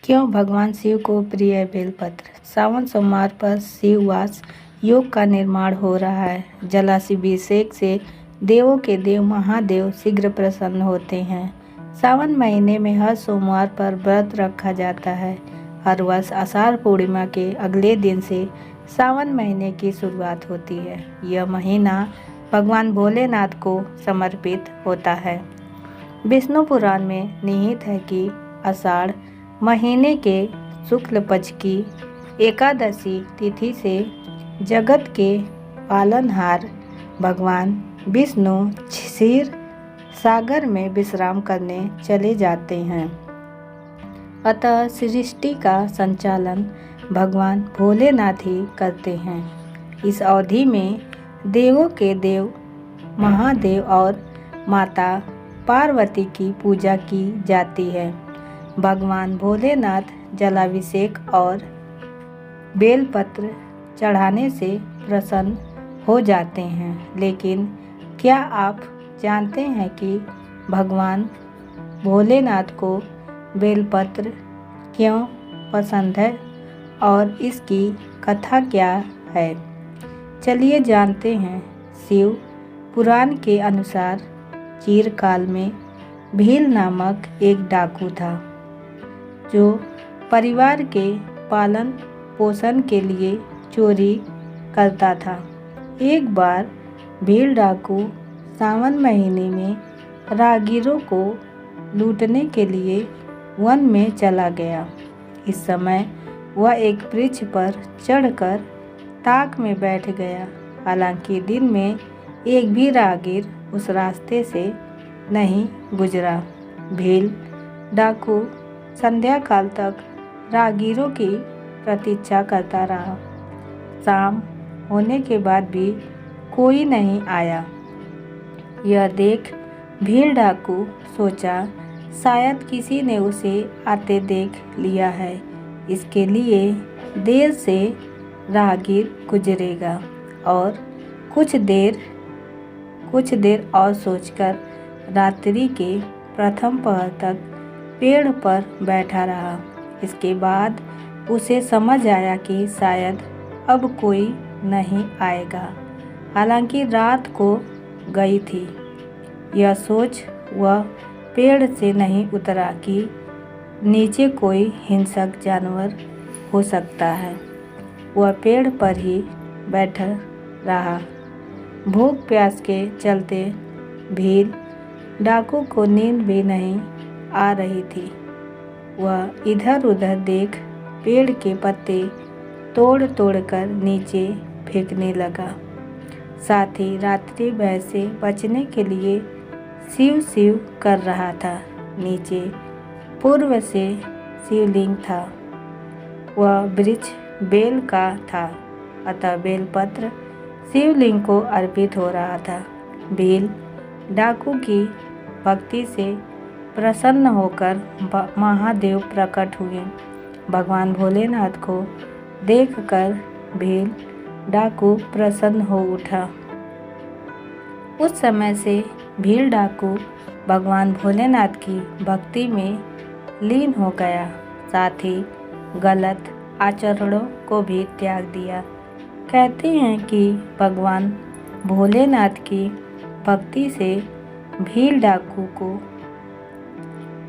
क्यों भगवान शिव को प्रिय बेलपत्र। सावन सोमवार पर शिववास योग का निर्माण हो रहा है। जलाभिषेक से देवों के देव महादेव शीघ्र प्रसन्न होते हैं। सावन महीने में हर सोमवार पर व्रत रखा जाता है। हर वर्ष आषाढ़ पूर्णिमा के अगले दिन से सावन महीने की शुरुआत होती है। यह महीना भगवान भोलेनाथ को समर्पित होता है। विष्णु पुराण में निहित है कि आषाढ़ महीने के शुक्ल पक्ष की एकादशी तिथि से जगत के पालनहार भगवान विष्णु क्षीर सागर में विश्राम करने चले जाते हैं। अतः सृष्टि का संचालन भगवान भोलेनाथ ही करते हैं। इस अवधि में देवों के देव महादेव और माता पार्वती की पूजा की जाती है। भगवान भोलेनाथ जलाभिषेक और बेलपत्र चढ़ाने से प्रसन्न हो जाते हैं। लेकिन क्या आप जानते हैं कि भगवान भोलेनाथ को बेलपत्र क्यों पसंद है और इसकी कथा क्या है? चलिए जानते हैं। शिव पुराण के अनुसार चिरकाल में भील नामक एक डाकू था जो परिवार के पालन पोषण के लिए चोरी करता था। एक बार भील डाकू सावन महीने में राहगीरों को लूटने के लिए वन में चला गया। इस समय वह एक वृक्ष पर चढ़कर ताक में बैठ गया। हालांकि दिन में एक भी राहगीर उस रास्ते से नहीं गुजरा। भील डाकू संध्या काल तक राहगीरों की प्रतीक्षा करता रहा। शाम होने के बाद भी कोई नहीं आया। यह देख भील डाकू सोचा शायद किसी ने उसे आते देख लिया है, इसके लिए देर से राहगीर गुजरेगा। और कुछ देर और सोचकर रात्रि के प्रथम पहर तक पेड़ पर बैठा रहा। इसके बाद उसे समझ आया कि शायद अब कोई नहीं आएगा। हालांकि रात को गई थी। यह सोच वह पेड़ से नहीं उतरा कि नीचे कोई हिंसक जानवर हो सकता है। वह पेड़ पर ही बैठा रहा। भूख प्यास के चलते भील डाकू को नींद भी नहीं आ रही थी। वह इधर उधर देख पेड़ के पत्ते तोड़ कर नीचे फेंकने लगा। साथ ही रात्रि भय से बचने के लिए शिव शिव कर रहा था। नीचे पूर्व से शिवलिंग था। वह वृक्ष बेल का था, अतः बेलपत्र शिवलिंग को अर्पित हो रहा था। भील डाकू की भक्ति से प्रसन्न होकर महादेव प्रकट हुए। भगवान भोलेनाथ को देखकर भील डाकू प्रसन्न हो उठा। उस समय से भील डाकू भगवान भोलेनाथ की भक्ति में लीन हो गया। साथ ही गलत आचरणों को भी त्याग दिया। कहते हैं कि भगवान भोलेनाथ की भक्ति से भील डाकू को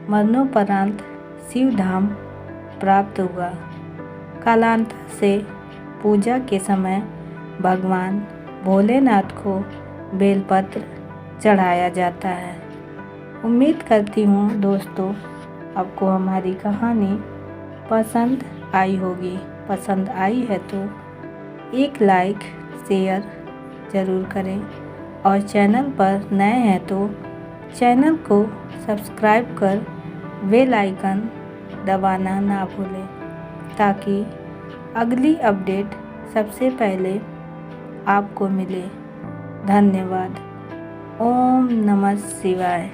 मरणोपरांत शिवधाम प्राप्त हुआ। कालांतर से पूजा के समय भगवान भोलेनाथ को बेलपत्र चढ़ाया जाता है। उम्मीद करती हूँ दोस्तों आपको हमारी कहानी पसंद आई होगी। पसंद आई है तो एक लाइक शेयर ज़रूर करें और चैनल पर नए हैं तो चैनल को सब्सक्राइब कर बेल आइकन दबाना ना भूलें ताकि अगली अपडेट सबसे पहले आपको मिले। धन्यवाद। ओम नमः शिवाय।